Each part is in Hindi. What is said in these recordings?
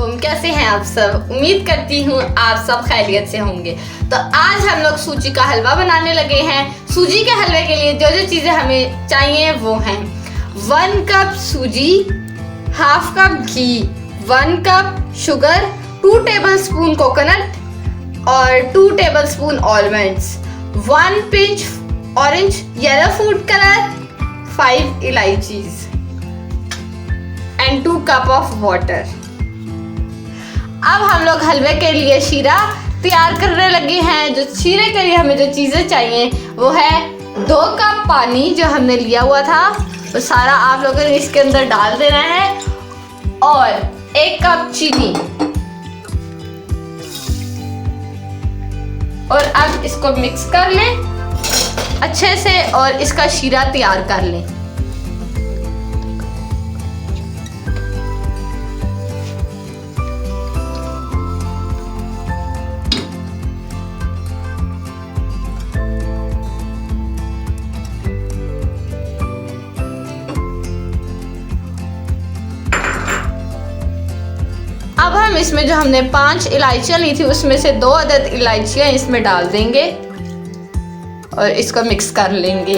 वालेकुम, कैसे हैं आप सब। उम्मीद करती हूँ आप सब खैरियत से होंगे। तो आज हम लोग सूजी का हलवा बनाने लगे हैं। सूजी के हलवे के लिए जो जो चीज़ें हमें चाहिए वो हैं 1 कप सूजी, half cup ghee, 1 cup sugar, 2 tablespoon coconut और 2 tablespoon almonds, 1 pinch orange yellow food colour, 5 इलायचीज एंड 2 कप ऑफ वाटर। अब हम लोग हलवे के लिए शीरा तैयार करने लगे हैं। जो शीरे के लिए हमें जो चीज़ें चाहिए वो है 2 कप पानी जो हमने लिया हुआ था, वो सारा आप लोगों ने इसके अंदर डाल देना है, और 1 कप चीनी। और अब इसको मिक्स कर लें अच्छे से और इसका शीरा तैयार कर लें। अब हम इसमें जो हमने 5 इलायचियाँ ली थी उसमें से 2 अदद इलायचियाँ इसमें डाल देंगे और इसको मिक्स कर लेंगे।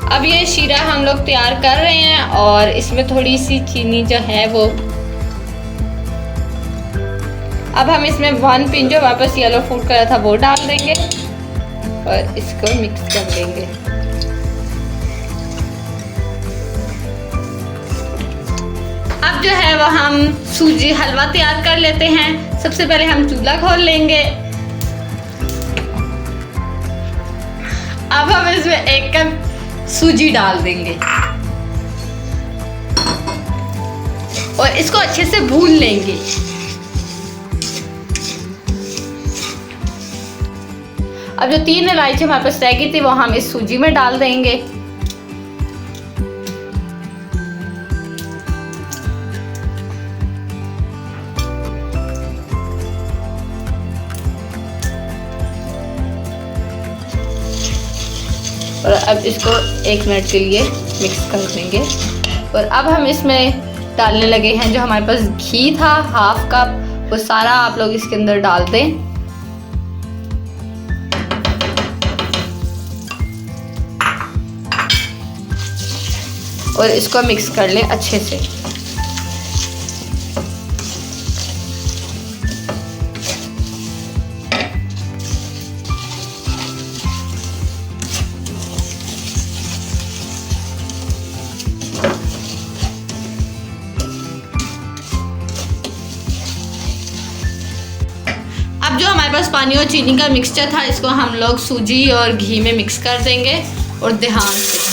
अब ये शीरा हम लोग तैयार कर रहे हैं और इसमें थोड़ी सी चीनी जो है वो, अब हम इसमें 1 पिंच जो वापस येलो फूड कलर था वो डाल देंगे और इसको मिक्स कर देंगे। अब जो है वो हम सूजी हलवा तैयार कर लेते हैं। सबसे पहले हम चूल्हा खोल लेंगे। अब हम इसमें 1 कप सूजी डाल देंगे और इसको अच्छे से भून लेंगे। अब जो 3 इलायची हमारे पास रह गई थी वो हम इस सूजी में डाल देंगे। और अब इसको 1 मिनट के लिए मिक्स कर देंगे। और अब हम इसमें डालने लगे हैं जो हमारे पास घी था, हाफ कप, वो सारा आप लोग इसके अंदर डाल दें। और इसको मिक्स कर लें अच्छे से। अब जो हमारे पास पानी और चीनी का मिक्सचर था इसको हम लोग सूजी और घी में मिक्स कर देंगे और ध्यान से।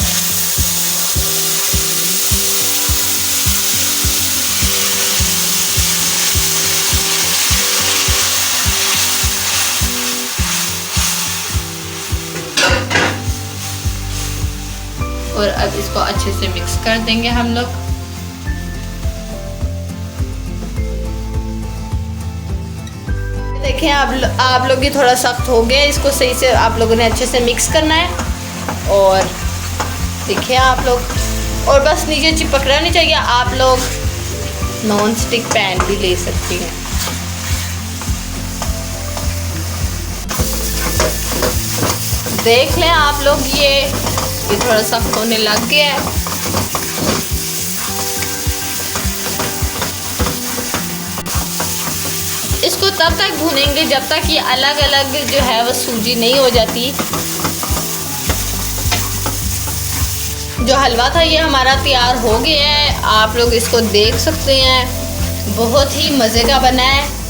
और अब इसको अच्छे से मिक्स कर देंगे हम लोग। देखें आप लोग ये थोड़ा सख्त हो गया, इसको सही से आप लोगों ने अच्छे से मिक्स करना है। और देखिए आप लोग, और बस नीचे चिपकना नहीं चाहिए। आप लोग नॉन स्टिक पैन भी ले सकती हैं। देख लें आप लोग, ये थोड़ा सख्त होने लग गया है। इसको तब तक भूनेंगे जब तक ये अलग अलग जो है वो सूजी नहीं हो जाती। जो हलवा था ये हमारा तैयार हो गया है, आप लोग इसको देख सकते हैं, बहुत ही मज़े का बना है।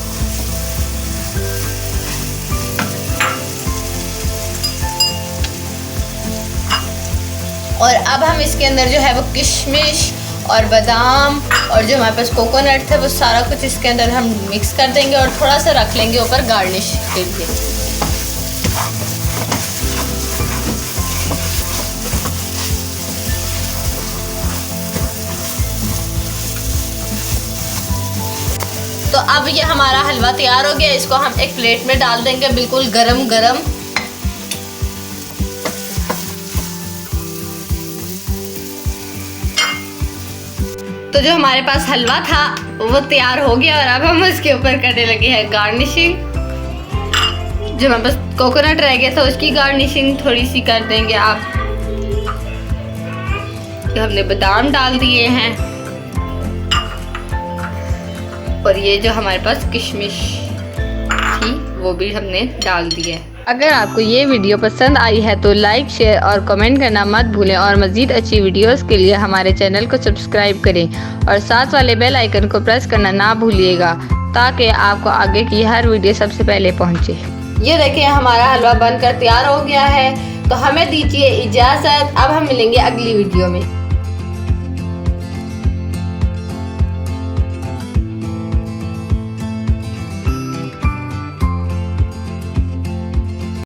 और अब हम इसके अंदर जो है वो किशमिश और बादाम और जो हमारे पास कोकोनट थे वो सारा कुछ इसके अंदर हम मिक्स कर देंगे और थोड़ा सा रख लेंगे ऊपर गार्निश के लिए। तो अब ये हमारा हलवा तैयार हो गया। इसको हम एक प्लेट में डाल देंगे, बिल्कुल गरम गरम। तो जो हमारे पास हलवा था वो तैयार हो गया और अब हम उसके ऊपर करने लगे हैं गार्निशिंग। जो हमारे पास कोकोनट रह गया था उसकी गार्निशिंग थोड़ी सी कर देंगे आप। तो हमने बादाम डाल दिए हैं और ये जो हमारे पास किशमिश थी वो भी हमने डाल दी है। अगर आपको ये वीडियो पसंद आई है तो लाइक, शेयर और कमेंट करना मत भूलें और मज़ीद अच्छी वीडियोस के लिए हमारे चैनल को सब्सक्राइब करें और साथ वाले बेल आइकन को प्रेस करना ना भूलिएगा ताकि आपको आगे की हर वीडियो सबसे पहले पहुंचे। ये देखिए हमारा हलवा बनकर तैयार हो गया है। तो हमें दीजिए इजाज़त, अब हम मिलेंगे अगली वीडियो में।